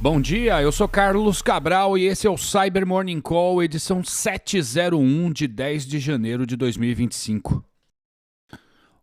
Bom dia, eu sou Carlos Cabral e esse é o Cyber Morning Call, edição 701 de 10 de janeiro de 2025.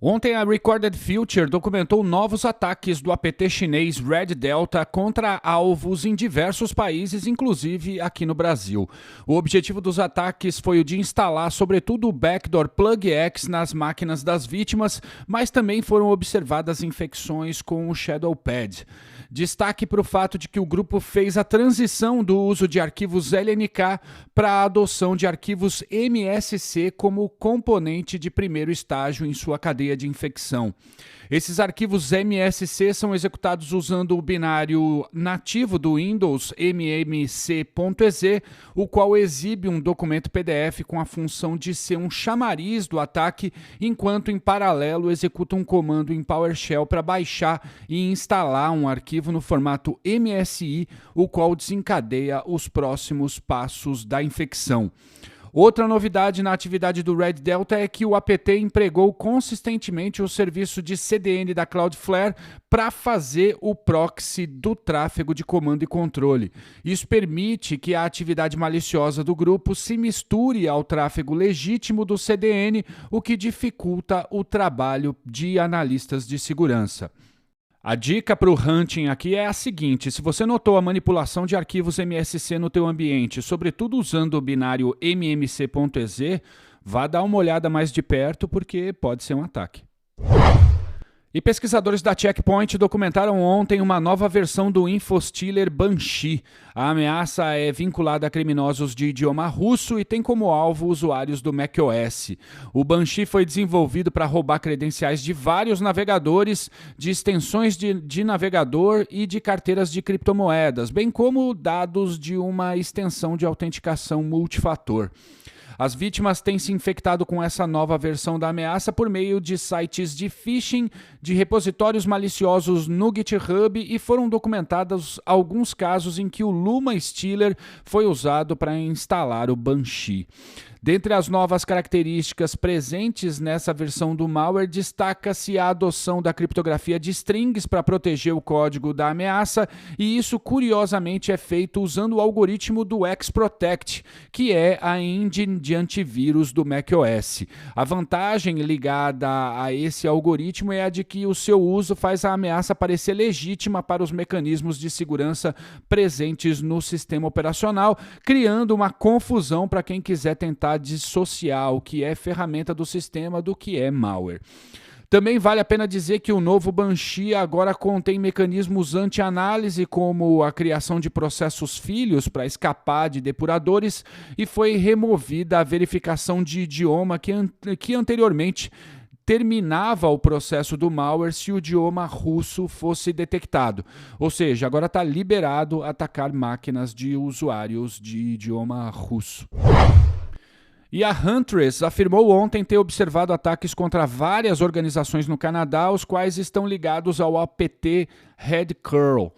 Ontem a Recorded Future documentou novos ataques do APT chinês Red Delta contra alvos em diversos países, inclusive aqui no Brasil. O objetivo dos ataques foi o de instalar sobretudo o backdoor PlugX nas máquinas das vítimas, mas também foram observadas infecções com o Shadowpad. Destaque para o fato de que o grupo fez a transição do uso de arquivos LNK para a adoção de arquivos MSC como componente de primeiro estágio em sua cadeia de infecção. Esses arquivos MSC são executados usando o binário nativo do Windows mmc.exe, o qual exibe um documento PDF com a função de ser um chamariz do ataque, enquanto em paralelo executa um comando em PowerShell para baixar e instalar um arquivo no formato MSI, o qual desencadeia os próximos passos da infecção. Outra novidade na atividade do Red Delta é que o APT empregou consistentemente o serviço de CDN da Cloudflare para fazer o proxy do tráfego de comando e controle. Isso permite que a atividade maliciosa do grupo se misture ao tráfego legítimo do CDN, o que dificulta o trabalho de analistas de segurança. A dica para o hunting aqui é a seguinte: se você notou a manipulação de arquivos MSC no teu ambiente, sobretudo usando o binário mmc.exe, vá dar uma olhada mais de perto porque pode ser um ataque. E pesquisadores da Checkpoint documentaram ontem uma nova versão do infostealer Banshee. A ameaça é vinculada a criminosos de idioma russo e tem como alvo usuários do macOS. O Banshee foi desenvolvido para roubar credenciais de vários navegadores, de extensões de navegador e de carteiras de criptomoedas, bem como dados de uma extensão de autenticação multifator. As vítimas têm se infectado com essa nova versão da ameaça por meio de sites de phishing, de repositórios maliciosos no GitHub, e foram documentados alguns casos em que o Luma Stealer foi usado para instalar o Banshee. Dentre as novas características presentes nessa versão do malware, destaca-se a adoção da criptografia de strings para proteger o código da ameaça, e isso curiosamente é feito usando o algoritmo do Xprotect, que é a engine de antivírus do macOS. A vantagem ligada a esse algoritmo é a de que o seu uso faz a ameaça parecer legítima para os mecanismos de segurança presentes no sistema operacional, criando uma confusão para quem quiser tentar dissociar o que é ferramenta do sistema do que é malware. Também vale a pena dizer que o novo Banshee agora contém mecanismos anti-análise, como a criação de processos filhos para escapar de depuradores, e foi removida a verificação de idioma que anteriormente terminava o processo do malware se o idioma russo fosse detectado. Ou seja, agora está liberado atacar máquinas de usuários de idioma russo. E a Huntress afirmou ontem ter observado ataques contra várias organizações no Canadá, os quais estão ligados ao APT Red Curl.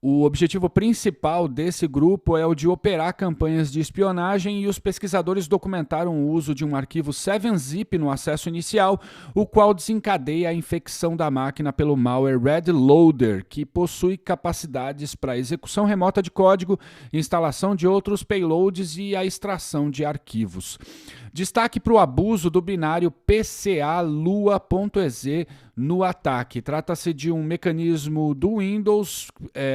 O objetivo principal desse grupo é o de operar campanhas de espionagem, e os pesquisadores documentaram o uso de um arquivo 7-zip no acesso inicial, o qual desencadeia a infecção da máquina pelo malware Red Loader, que possui capacidades para execução remota de código, instalação de outros payloads e a extração de arquivos. Destaque para o abuso do binário PCA-Lua.exe no ataque. Trata-se de um mecanismo do Windows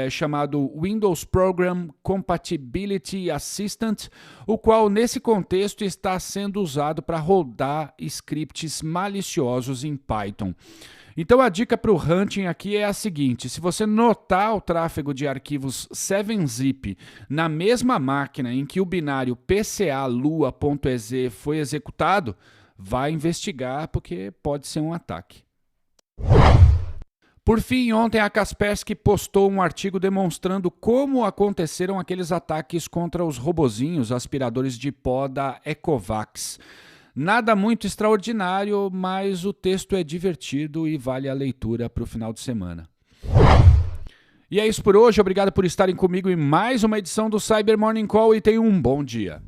chamado Windows Program Compatibility Assistant, o qual nesse contexto está sendo usado para rodar scripts maliciosos em Python. Então a dica para o hunting aqui é a seguinte: se você notar o tráfego de arquivos 7-zip na mesma máquina em que o binário PCA-Lua.exe foi executado, vai investigar porque pode ser um ataque. Por fim, ontem a Kaspersky postou um artigo demonstrando como aconteceram aqueles ataques contra os robozinhos aspiradores de pó da Ecovacs. Nada muito extraordinário, mas o texto é divertido e vale a leitura para o final de semana. E é isso por hoje, obrigado por estarem comigo em mais uma edição do Cyber Morning Call e tenham um bom dia.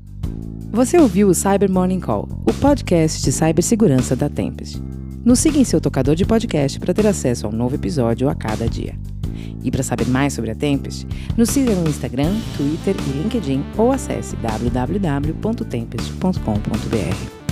Você ouviu o Cyber Morning Call, o podcast de cibersegurança da Tempest. Nos siga em seu tocador de podcast para ter acesso a um novo episódio a cada dia. E para saber mais sobre a Tempest, nos siga no Instagram, Twitter e LinkedIn ou acesse www.tempest.com.br.